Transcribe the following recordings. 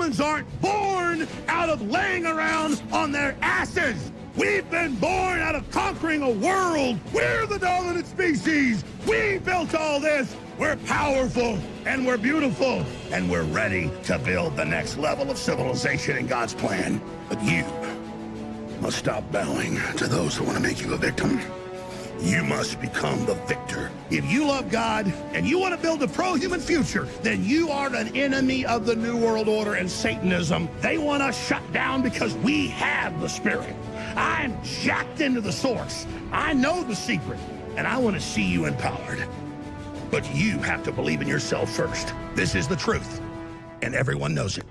humans aren't born out of laying around on their asses. We've been born out of conquering a world. We're the dominant species. We built all this. We're powerful and we're beautiful and we're ready to build the next level of civilization in God's plan. But you must stop bowing to those who want to make you a victim. You must become the victor. If you love God and you want to build a pro-human future, then you are an enemy of the New World Order and Satanism. They want us shut down because we have the Spirit. I'm jacked into the source. I know the secret, and I want to see you empowered. But you have to believe in yourself first. This is the truth, and everyone knows it.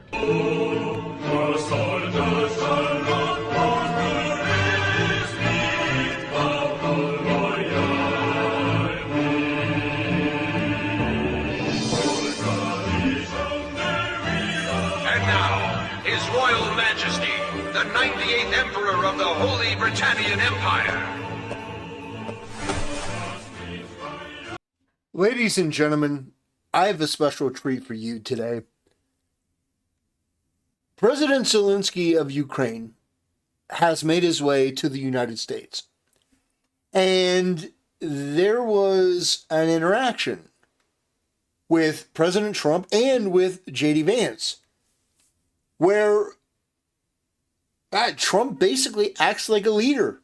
His Royal Majesty, the 98th Emperor of the Holy Britannian Empire. Ladies and gentlemen, I have a special treat for you today. President Zelenskyy of Ukraine has made his way to the United States. And there was an interaction with President Trump and with J.D. Vance, where Trump basically acts like a leader.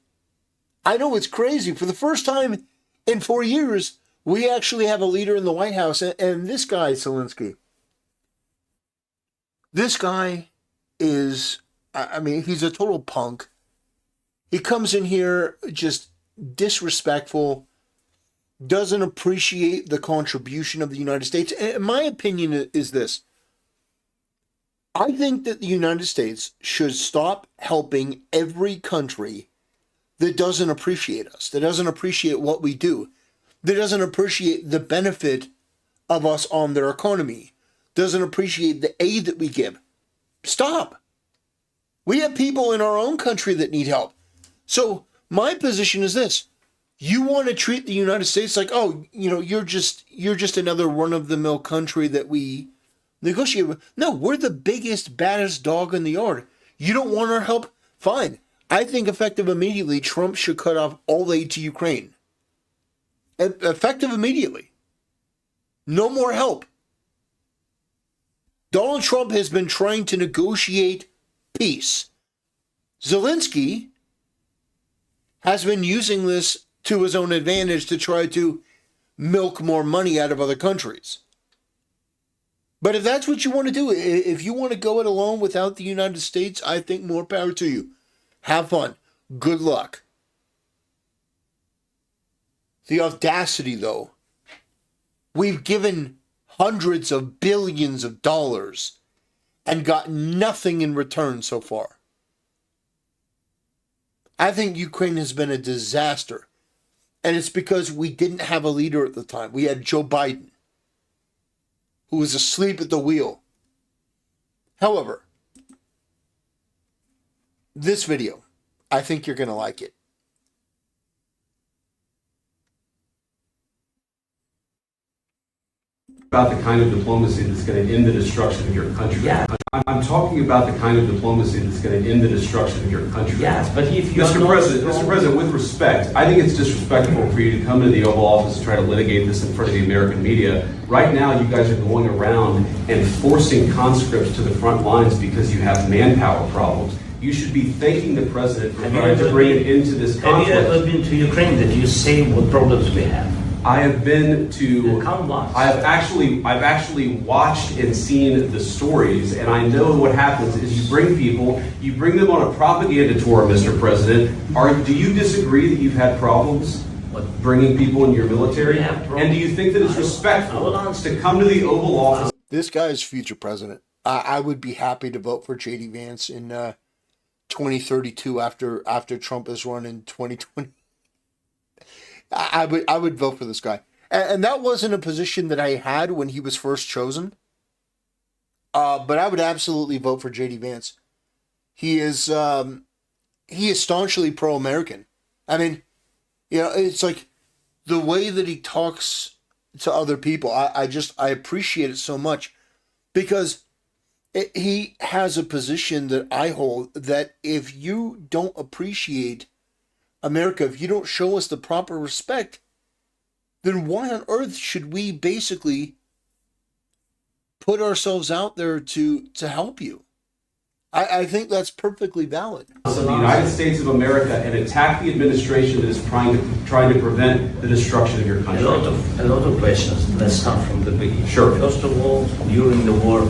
I know it's crazy. For the first time in 4 years, we actually have a leader in the White House, and this guy, Zelenskyy. This guy is, he's a total punk. He comes in here just disrespectful, doesn't appreciate the contribution of the United States. And my opinion is this. I think that the United States should stop helping every country that doesn't appreciate us, that doesn't appreciate what we do, that doesn't appreciate the benefit of us on their economy, doesn't appreciate the aid that we give. Stop. We have people in our own country that need help. So my position is this. You want to treat the United States like, oh, you're just another run-of-the-mill country that we negotiate with. No, we're the biggest, baddest dog in the yard. You don't want our help? Fine. I think effective immediately, Trump should cut off all aid to Ukraine. Effective immediately. No more help. Donald Trump has been trying to negotiate peace. Zelenskyy has been using this to his own advantage to try to milk more money out of other countries. But if that's what you want to do, if you want to go it alone without the United States, I think more power to you. Have fun. Good luck. The audacity, though. We've given hundreds of billions of dollars and got nothing in return so far. I think Ukraine has been a disaster. And it's because we didn't have a leader at the time. We had Joe Biden, who was asleep at the wheel. However, this video, I think you're going to like it. About the kind of diplomacy that's going to end the destruction of your country. Yeah. I'm talking about the kind of diplomacy that's going to end the destruction of your country. Yes, but if you Mr. President, with respect, I think it's disrespectful for you to come into the Oval Office and try to litigate this in front of the American media. Right now, you guys are going around and forcing conscripts to the front lines because you have manpower problems. You should be thanking the president for trying to bring it into this conflict. Have you ever been to Ukraine? Did you see what problems we have? I have been to. I've actually watched and seen the stories, and I know what happens is you bring them on a propaganda tour, Mr. President. Do you disagree that you've had problems bringing people in your military? And do you think that it's respectful to come to the Oval Office? This guy is future president. I would be happy to vote for J.D. Vance in 2032 after Trump is run in 2020. I would vote for this guy. And that wasn't a position that I had when he was first chosen. But I would absolutely vote for J.D. Vance. He is staunchly pro-American. I mean, it's like the way that he talks to other people. I appreciate it so much because He has a position that I hold that if you don't appreciate America, if you don't show us the proper respect, then why on earth should we basically put ourselves out there to help you? I think that's perfectly valid. Of the United States of America and attack the administration that is trying to prevent the destruction of your country. A lot of questions. Let's start from the beginning. Sure. First of all, during the war,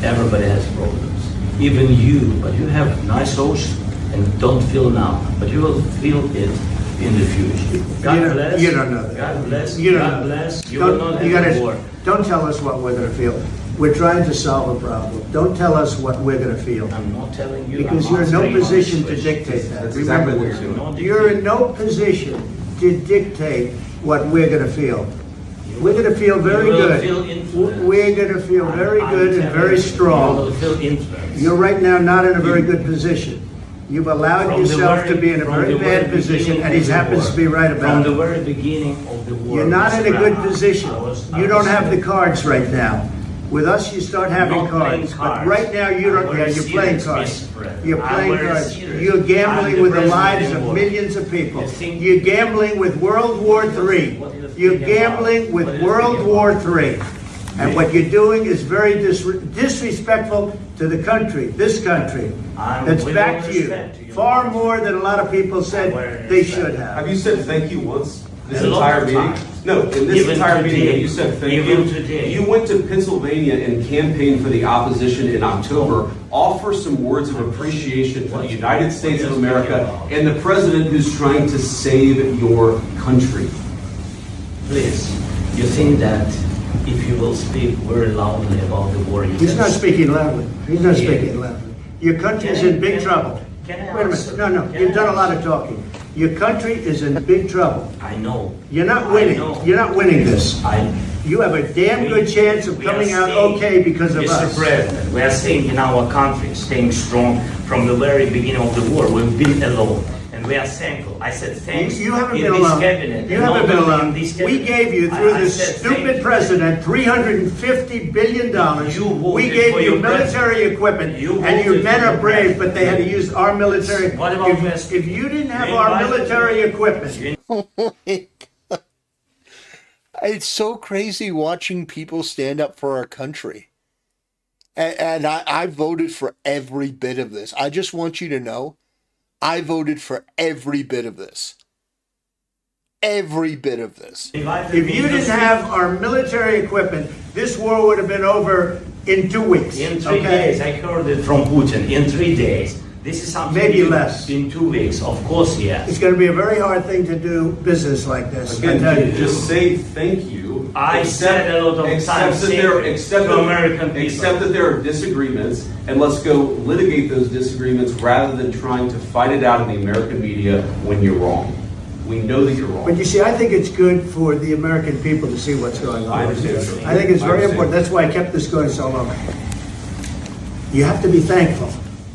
everybody has problems. Even you, but you have nice ocean and don't feel now, but you will feel it in the future. God bless. You don't know that. God bless. You don't God know. bless. You will not have a war. Don't tell us what we're going to feel. We're trying to solve a problem. Don't tell us what we're going to feel. I'm not telling you. Because I'm you're in no answering all position these to questions. dictate that. That's exactly what Remember you're this. doing. You're in no position to dictate what we're going to feel. We're going to feel very You will good. feel influenced. We're going to feel very I'm good and telling very you, strong. You will feel influenced. You're right now not in a very good position. You've allowed From the yourself very- to be in a from very the bad very position, beginning and he of the happens war. to be right about From it. the very beginning of the war. You're not in a Mr. good Brown, position. I You don't was have the cards right now. With us, you start having not playing cards. But cards. right now, you don't. I'm Yeah, very you're playing serious, cards. Mr. President. You're I'm playing very cards. serious. You're I'm gambling the with the president lives of anymore. millions of people. You think- You're gambling with World War III. What are you You're thinking about? gambling What with are you World thinking War about? III. And what you're doing is very disrespectful to the country, this country. I'm That's with back all to you. respect to you. Far more than a lot of people said they should have. Have you said thank you once this A lot entire of meeting? times. No, in this Even entire meeting, today. have you said thank Even you? today. You went to Pennsylvania and campaigned for the opposition in October. Offer some words of appreciation for the United States of America and the president who's trying to save your country. Please, you think that if you will speak very loudly about the war, you He's can not speaking loudly. He's not Yeah. speaking loudly. Your country's in big trouble. Can I Wait a answer? minute. No, Can you've I done a lot answer? of talking. Your country is in big trouble. I know. You're not I winning. know. You're not winning this. You have a damn good chance of We are coming out staying- okay because of Mr. us. President, we are staying in our country, staying strong from the very beginning of the war. We've been alone, and we are thankful. I said thanks. You haven't in been this alone. cabinet. You and haven't not been only alone. in this We cabinet. gave you, through I this said thank stupid you. president, $350 billion. You voted We gave for you your military equipment, You and your voted men for are your brave, president. but they had to use our military. What about If- West? If you didn't have They our invited military you. equipment, It's so crazy watching people stand up for our country. And I voted for every bit of this. I just want you to know, I voted for every bit of this. Every bit of this. if you didn't have our military equipment, this war would have been over in 2 weeks. In 3 okay? days, I heard it from Putin. In 3 days. This is something Maybe new. less. In 2 weeks, of course, yes. It's going to be a very hard thing to do business like this. I Again, tell you. just say thank you. I said a lot of accept times that there, saying accept to that- American people. accept that there are disagreements, and let's go litigate those disagreements rather than trying to fight it out in the American media when you're wrong. We know that you're wrong. But you see, I think it's good for the American people to see what's going on. I understand, sir. I think it's I very understand. important. That's why I kept this going so long. You have to be thankful.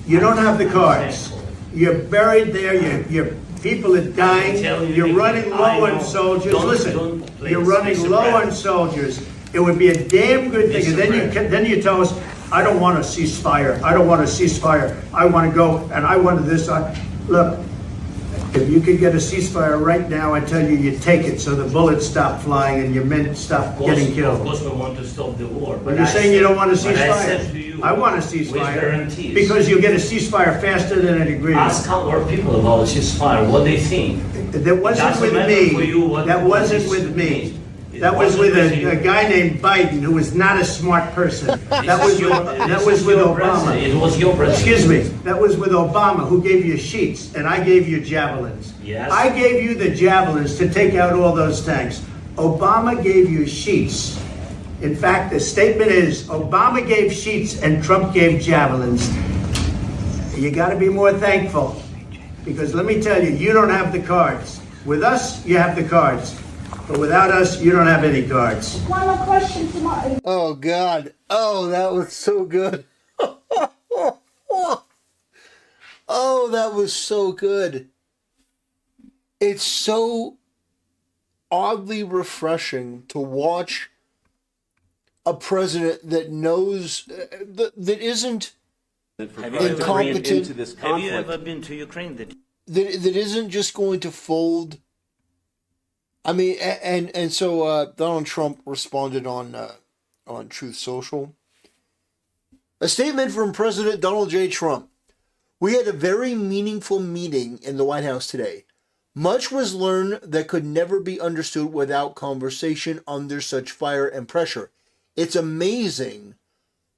You don't have the cards. You're buried there. Your people are dying. tell you, You're running I low know. on soldiers. Don't- Listen, don't you're please, running Mr. low on President. soldiers. It would be a damn good thing. And Mr. then you tell us, I don't want a ceasefire. I don't want a ceasefire. I want to go and I want this. Look, if you could get a ceasefire right now, I tell you, you take it so the bullets stop flying and your men stop getting Of killed. course, we want to stop the war. But you're saying you don't want a But I said to ceasefire. you, I want a with ceasefire guarantees. because you'll get a ceasefire faster than an agreement. Ask our people about ceasefire, what they think. That wasn't Doesn't with matter for you me. what- That what wasn't this with me. means. It That was wasn't with with you. a guy named Biden who was not a smart person. That was with your Obama. president. It was your president. Excuse me, that was with Obama, who gave you sheets, and I gave you javelins. Yes. I gave you the javelins to take out all those tanks. Obama gave you sheets. In fact, the statement is, Obama gave sheets and Trump gave javelins. You gotta be more thankful, because let me tell you, you don't have the cards. With us, you have the cards. But without us, you don't have any cards. One more question to my. Oh, God. Oh, that was so good. Oh, that was so good. It's so oddly refreshing to watch a president that knows that isn't Have incompetent. into this Have you conflict. ever been to Ukraine? That isn't just going to fold. I mean, so Donald Trump responded on Truth Social. A statement from President Donald J. Trump. We had a very meaningful meeting in the White House today. Much was learned that could never be understood without conversation under such fire and pressure. It's amazing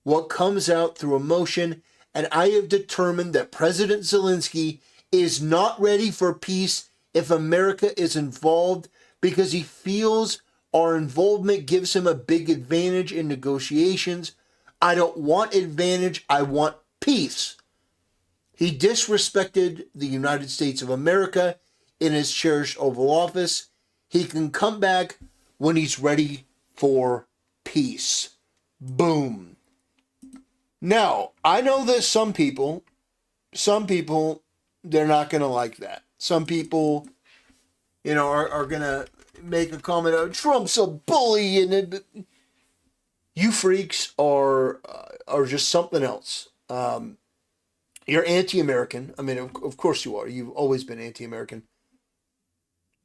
what comes out through emotion, and I have determined that President Zelenskyy is not ready for peace if America is involved because he feels our involvement gives him a big advantage in negotiations. I don't want advantage, I want peace. He disrespected the United States of America in his cherished Oval Office. He can come back when he's ready for peace. Boom. Now, I know that some people, they're not going to like that. Some people, are going to make a comment of Trump's a bully, and you freaks are just something else. You're anti-American. I mean, of course you are. You've always been anti-American.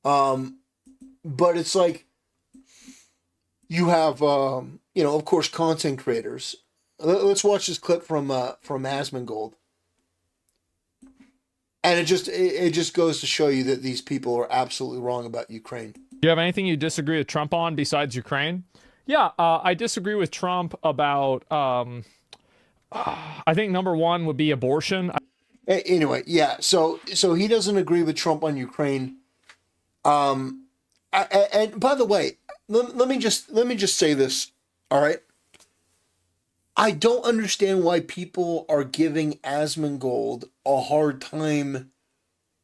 But it's like you have, of course, content creators. Let's watch this clip from Asmongold. And it just goes to show you that these people are absolutely wrong about Ukraine. Do you have anything you disagree with Trump on besides Ukraine? Yeah, I disagree with Trump about, I think number one would be abortion. Anyway, yeah, so he doesn't agree with Trump on Ukraine. And by the way, let me just say this, all right? I don't understand why people are giving Asmongold a hard time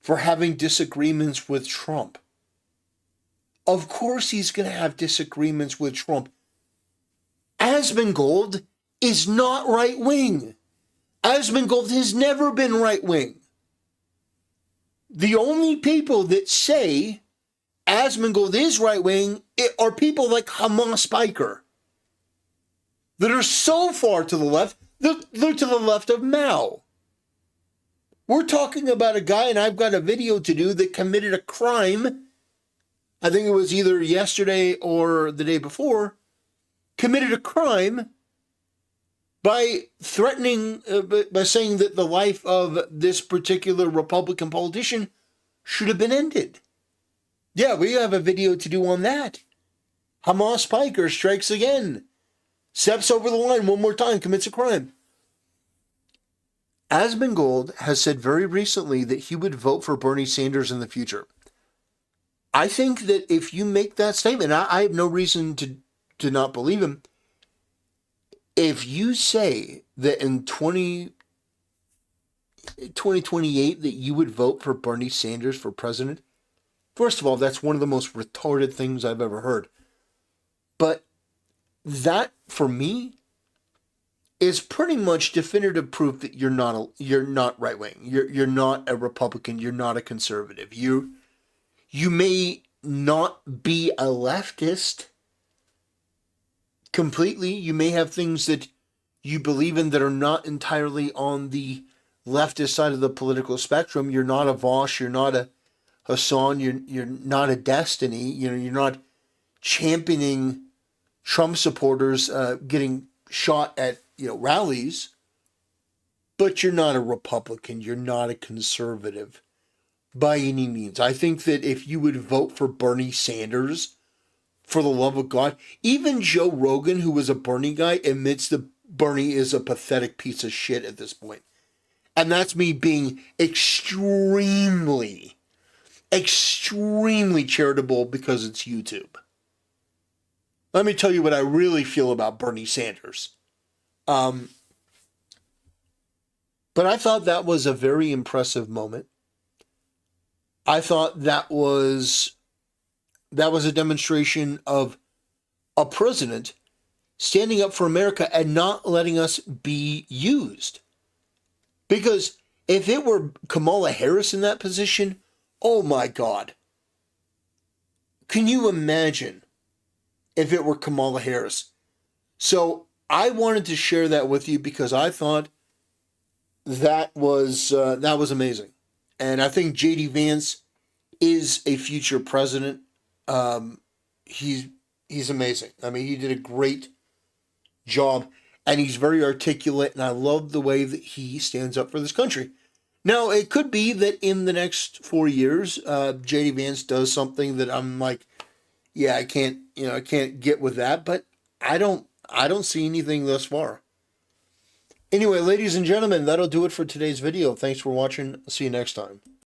for having disagreements with Trump. Of course he's going to have disagreements with Trump. Asmongold is not right-wing. Asmongold has never been right-wing. The only people that say Asmongold is right-wing are people like Hamas Biker that are so far to the left, they're to the left of Mao. We're talking about a guy, and I've got a video to do, that committed a crime. I think it was either yesterday or the day before, committed a crime by threatening, by saying that the life of this particular Republican politician should have been ended. Yeah, we have a video to do on that. Hamas Piker strikes again. Steps over the line one more time, commits a crime. Asmongold has said very recently that he would vote for Bernie Sanders in the future. I think that if you make that statement, I have no reason to not believe him. If you say that in 2028 that you would vote for Bernie Sanders for president, first of all, that's one of the most retarded things I've ever heard. But that, for me, is pretty much definitive proof that you're not right wing. You're not a Republican. You're not a conservative. You may not be a leftist completely. You may have things that you believe in that are not entirely on the leftist side of the political spectrum. You're not a Vosh. You're not a Hassan. You're not a Destiny. You're not championing Trump supporters getting shot at rallies, but you're not a Republican. You're not a conservative by any means. I think that if you would vote for Bernie Sanders, for the love of God, even Joe Rogan, who was a Bernie guy, admits that Bernie is a pathetic piece of shit at this point. And that's me being extremely charitable because it's YouTube. Let me tell you what I really feel about Bernie Sanders. But I thought that was a very impressive moment. I thought that was a demonstration of a president standing up for America and not letting us be used. Because if it were Kamala Harris in that position, oh my God. Can you imagine if it were Kamala Harris? So I wanted to share that with you because I thought that was amazing. And I think J.D. Vance is a future president. He's amazing. I mean, he did a great job, and he's very articulate, and I love the way that he stands up for this country. Now, it could be that in the next 4 years, J.D. Vance does something that I'm like, yeah, I can't get with that, but I don't see anything thus far. Anyway, ladies and gentlemen, that'll do it for today's video. Thanks for watching. See you next time.